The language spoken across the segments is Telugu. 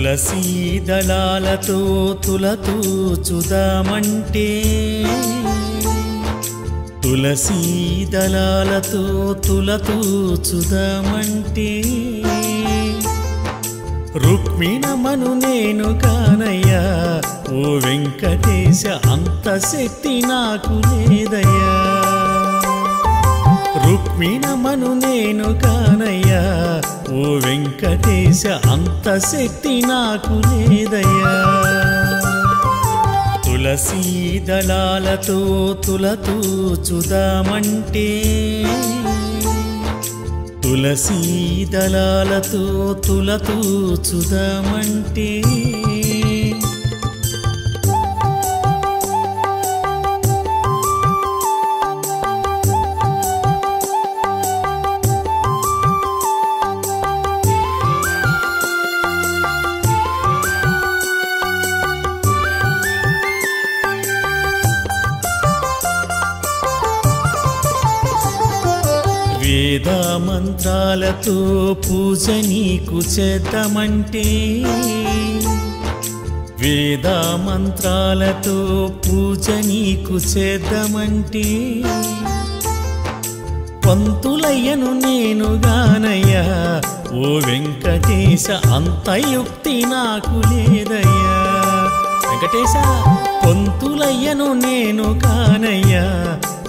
తులసీ దళాలతో తులతూచుదామంటే తులసీ దళాలతో తులతూచుదామంటే రుక్మిణమను నేను కానయ్యా ఓ వెంకటేశ అంత శక్తి నాకు లేదయ్యా రుక్మిణమను నేను కానయ్యా ఓ వెంకటేశ అంత శక్తి నాకు లేదయ్యా తులసీ దళాలతో తులతూచుదామంటే తులసీ దళాలతో తులతూచుదామంటే వేద మంత్రాలతో పూజ నీకు చేద్దామంటే వేద మంత్రాలతో పూజ నీకు చేద్దామంటే పంతులయ్యను నేను గానయ్యా ఓ వెంకటేశ అంత యుక్తి నాకు లేదయ్యా వెంకటేశ పంతులయ్యను నేను కానయ్యా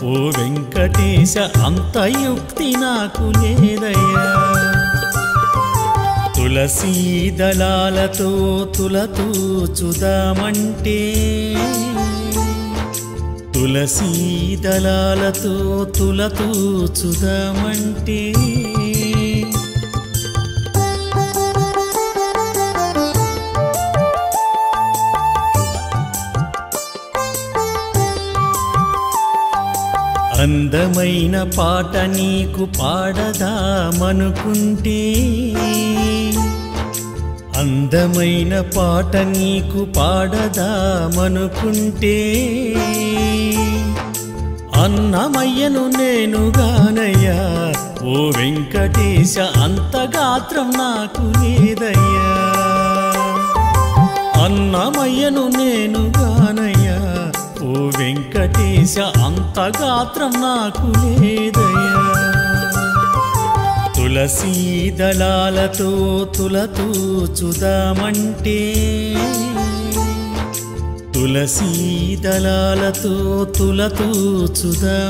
ఓ వెంకటేశ అంత యుక్తి నాకు లేదయ్యా తులసీ దళాలతో తులతూచుదామంటే తులసీ దళాలతో తులతూచుదామంటే అందమైన పాట నీకు పాడదామనుకుంటే అందమైన పాట నీకు పాడదామనుకుంటే అన్నమయ్యను నేను గానయ్యా ఓ వెంకటేశ అంత గాత్రం నాకు లేదయ్యా అన్నమయ్యను నేను గానయ్యా ఓ వెంకటేశ అంత గాత్రం నాకు లేదయ్యా తులసీ దళాలతో తులతూచుదామంటే తులసీ దళాలతో తులతూచుదామంటే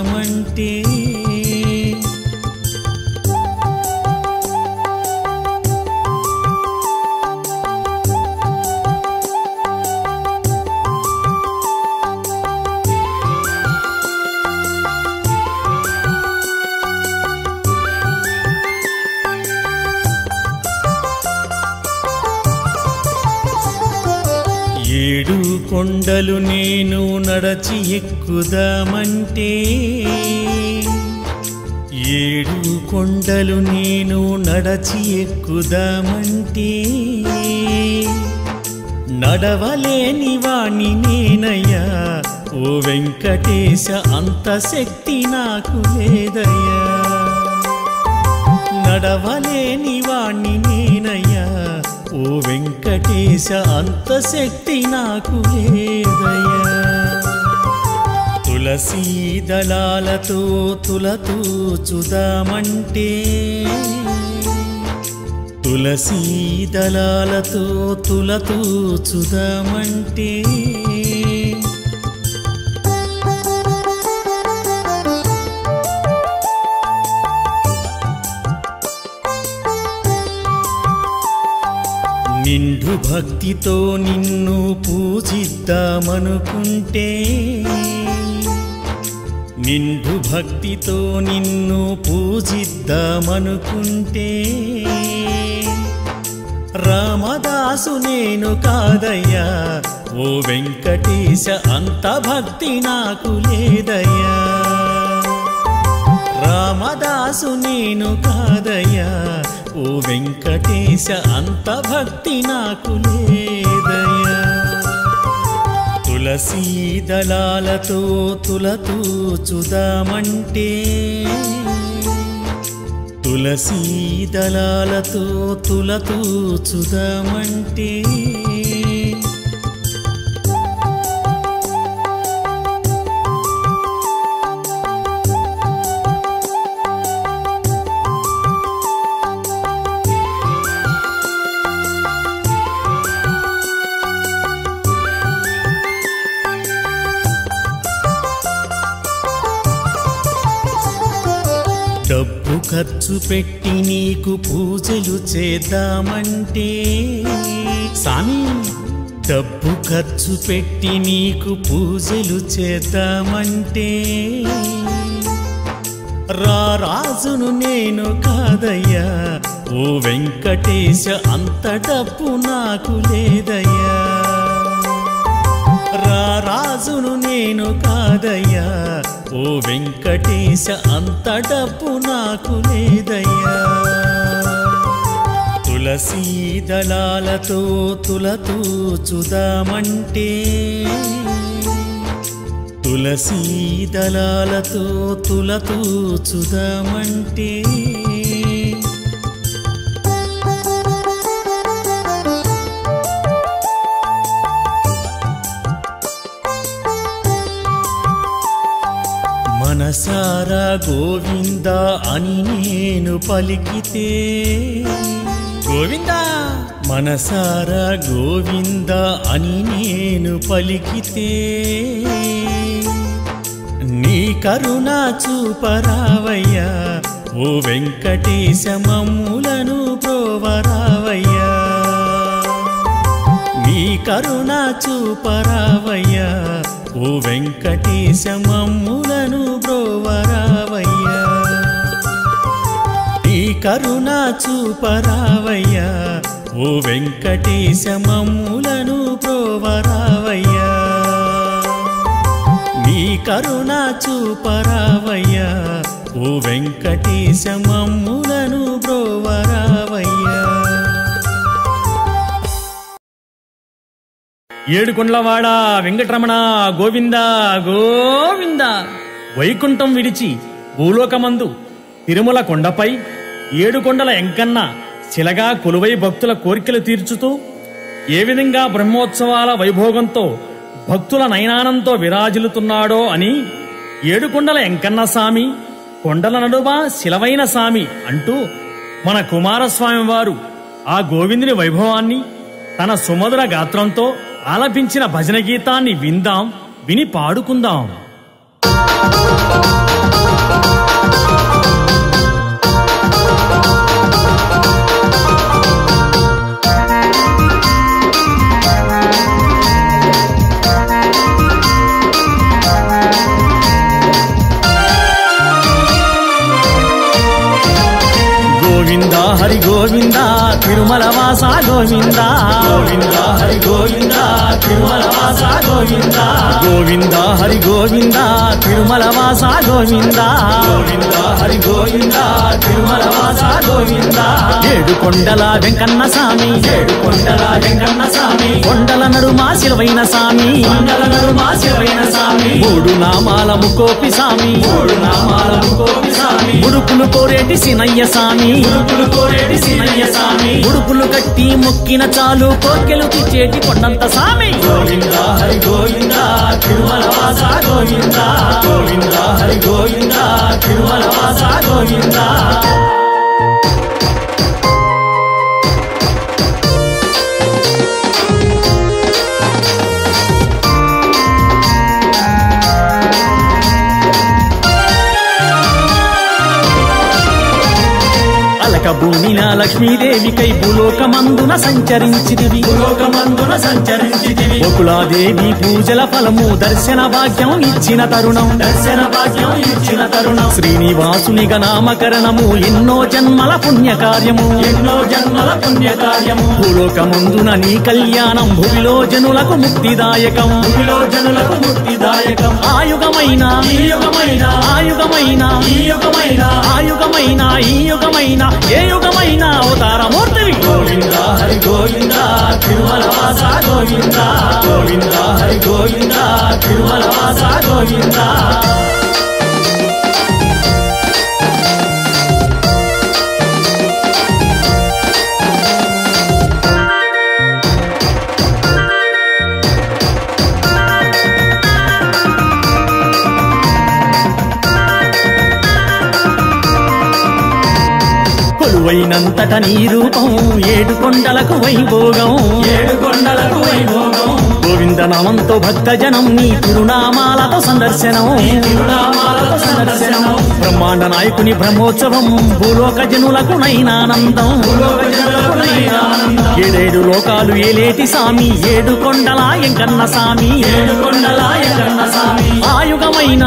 ఏడు కొండలు నేను నడచి ఎక్కుదామంటే ఏడు కొండలు నేను నడచి ఎక్కుదామంటే నడవలేని వాణ్ణి నేనయ్యా ఓ వెంకటేశ అంత శక్తి నాకు లేదయ్యా నడవలేని వాణ్ణి నేనయ్యా ఓ వెంకటేశ అంత శక్తి నాకు లేదయ్యా తులసీ దళాలతో తులతూచుదామంటే తులసీ దళాలతో తులతూచుదామంటే నిండు భక్తితో నిన్ను పూజిద్దామనుకుంటే నిండు భక్తితో నిన్ను పూజిద్దామనుకుంటే రామదాసు నేను కాదయ్యా ఓ వెంకటేశ అంత భక్తి నాకు లేదయ్యా రామదాసు నేను కాదయ్యా ఓ వెంకటేశ అంత భక్తి నాకు లేదయ్యా తులసీ దళాలతో తులతూచుదామంటే తులసీ దళాలతో తులతూచుదామంటే డబ్బు ఖర్చు పెట్టి నీకు పూజలు చేద్దామంటే సామి డబ్బు ఖర్చు పెట్టి నీకు పూజలు చేద్దామంటే రాజును నేను కాదయ్యా ఓ వెంకటేశ అంత డబ్బు నాకు లేదయ్యా రాజును నేను కాదయ్యా ఓ వెంకటేశ అంత డబ్బు నాకు లేదయ్యా తులసీ దళాలతో తులతూచుదామంటే తులసీ దళాలతో తులతూచుదామంటే మనసారా గోవింద అని నేను పలికితే గోవింద మనసారా గోవింద అని నేను పలికితే నీ కరుణ చూపరావయ్యా ఓ వెంకటేశ మమ్ములను ప్రోవరావయ్యా నీ కరుణ చూపరావయ్యా ఓ వెంకటేశ మమ్ములను బ్రోవరావయ్యా నీ కరుణ చూపరావయ్యా ఓ వెంకటేశ మమ్ములను బ్రోవరావయ్యా నీ కరుణ చూపరావయ్యా ఓ వెంకటేశ మమ్ములను బ్రోవరావయ్యా ఏడుకొండలవాడ వెంకటరమణ గోవింద గోవింద వైకుంఠం విడిచి భూలోకమందు తిరుమల కొండపై ఏడుకొండల ఎంకన్న శిలగా కొలువై భక్తుల కోరికలు తీర్చుతూ ఏ విధంగా బ్రహ్మోత్సవాల వైభోగంతో భక్తుల నయనానంతో విరాజిల్లుతున్నాడో అని ఏడుకొండల ఎంకన్న స్వామి కొండల నడుమ శిలవైన స్వామి అంటూ మన కుమారస్వామి వారు ఆ గోవిందుని వైభవాన్ని తన సుమధుర గాత్రంతో ఆలపించిన భజన గీతాన్ని విందాం, విని పాడుకుందాం. గోవింద హరి గోవింద తిరుమల వాస గోవింద గోవింద హరి గోవింద తిరుమల వాస గోవింద గోవింద హరి గోవింద తిరుమల వాస గోవింద గోవింద హరి గోవింద తిరుమల వాస గోవింద ఏడుకొండల వెంకన్న స్వామి ఏడుకొండల వెంకన్న స్వామి కొండల నడుమ శిలవైన స్వామి కొండల నడుమ శిలవైన స్వామి మూడు నామాల ముకోపి స్వామి మూడు నామాల ముకోపి స్వామి ఉడుపులు కోరేటి సినయ్య స్వామి ఉడుపులు కోరేటి సినయ్య స్వామి ఉడుపులు కట్టి మొక్కిన చాలు కోర్కెలు తెచ్చేటి కొండంత స్వామి గోవింద హరి గోవింద తిరుమల వాస గోవింద గోవింద హరి గోవింద తిరుమల వాస గోవింద భూమిన లక్ష్మీదేవికై భూలోకమందున సంచరించితివి భూలోకమందున సంచరించితివి బకులాదేవి పూజల ఫలము దర్శన భాగ్యం ఇచ్చిన తరుణం దర్శన భాగ్యం ఇచ్చిన తరుణం శ్రీనివాసునిగా నామకరణము ఎన్నో జన్మల పుణ్యకార్యము ఎన్నో జన్మల పుణ్యకార్యము భూలోకమందున నీ కళ్యాణం భూమిలో జనులకు ముక్తిదాయకం భూమిలో జనులకు ముక్తిదాయకం ఆయుగమైన ఈ యుగమైన ఆయుగమైన ఈ యుగమైన ఆయుగమైన ఈ యుగమైన ఏ యుగమైన అవతారమూర్తివి గోవింద హరి గోవింద తిరుమల వాస గోవింద గోవింద హరి గోవింద తిరుమల వాస గోవింద కొలువైనంతట నీ రూపం ఏడు కొండలకు వైభోగం గోవింద నామంతో భక్తజనం నీ తిరునామాలతో సందర్శనం బ్రహ్మాండ నాయకుని బ్రహ్మోత్సవం భూలోక జనులకు నైనానందం ఏడేడు లోకాలు ఏలేటి సామి ఏడు కొండల ఎంకన్న సామి ఆయుగమైన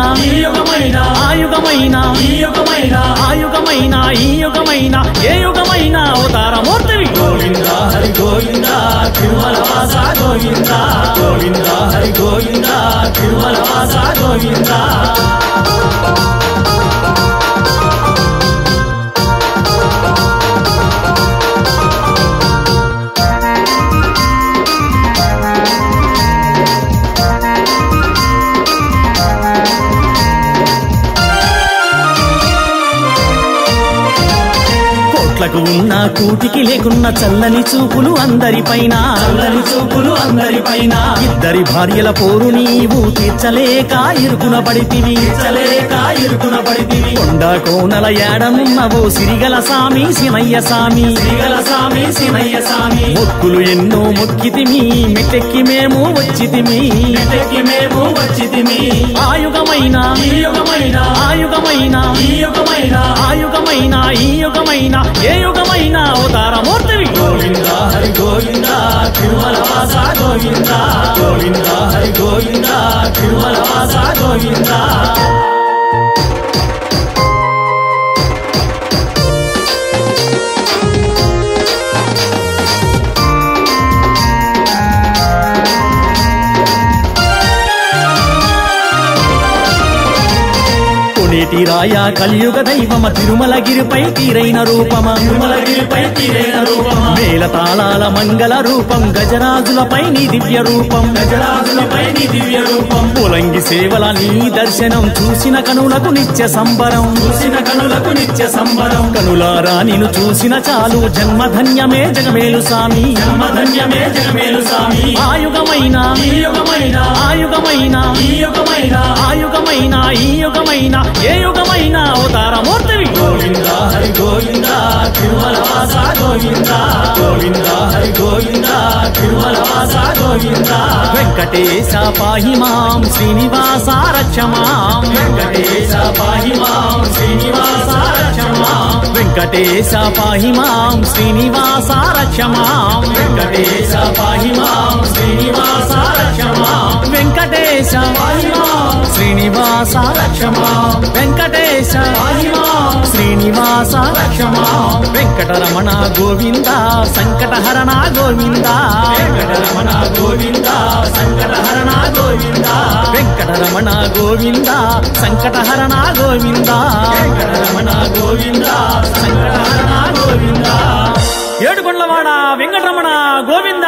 ఆయుగమైన ఆయుగమైన ఈ యుగమైన ఏ యుగమైన అవతారమూర్తివి గోవింద హరి గోవింద తిరుమల వాస గోవింద గోవింద హరి గోవింద తిరుమల వాస గోవింద కోట్లకు ఉన్న కూటికి లేకున్న చల్లని చూపులు అందరిపైన ఇద్దరి భార్యల పోరు నీవు తీర్చలేక ఇరుకున పడితివి కొండ కోనల ఏడనున్నవో సిరిగల సామి సినయ్య సామి మొక్కులు ఎన్నో మొక్కితిమి మెట్టెక్కి మేము వచ్చితిమి ఆయుగమైన ఆయుగమైన ఆయుగమైన ఈ యుగమైన ఏ యుగమైన అవతారమూర్తివి గోవింద హరి గోవింద తిరుమల వాస గోవింద గోవింద హరి గోవింద తిరుమల వాస గోవింద నేటి రాయ కలియుగ దైవమ తిరుమలగిరిపై తీరైన రూపమ మేళ తాళాల మంగళ రూపం గజరాజులపై నీ దివ్య రూపం పులంగి సేవల నీ దర్శనం చూసిన కనులకు నిత్య సంబరం కనులారా నిన్ను చూసిన చాలు జన్మధన్యమే జగమేలు సామి ఆయుగమైన ఆయుగమైన ఆయుగమైన ఈ యుగమైన ఏ యుగమైన అవతారమూర్తివి గోవింద హరి గోవింద తిరుమల వాస గోవింద గోవింద హరి గోవింద తిరుమల వాస గోవింద వెంకటేశ పాహి మాం శ్రీనివాస రక్ష మాం వెంకటేశ పాహి మాం శ్రీనివాస రక్ష మాం వెంకటేశ పాహి మాం శ్రీనివాస రక్ష మాం వెంకటేశ పాహి మాం శ్రీనివాస రక్ష మాం వెంకటేశ పాహి మాం శ్రీనివాస రక్ష మాం వెంకటేశ పాహి మాం శ్రీనివాస రక్ష మాం వెంకటరమణ గోవింద సంకటహరణ గోవింద వెంకటరమణ గోవింద సంకటహరణ గోవింద వెంకటరమణ గోవింద సంకటహరణ గోవింద వెంకటరమణ గోవింద సంకటహరణ గోవింద ఏడుకొండలవాడ వెంకటరమణ గోవింద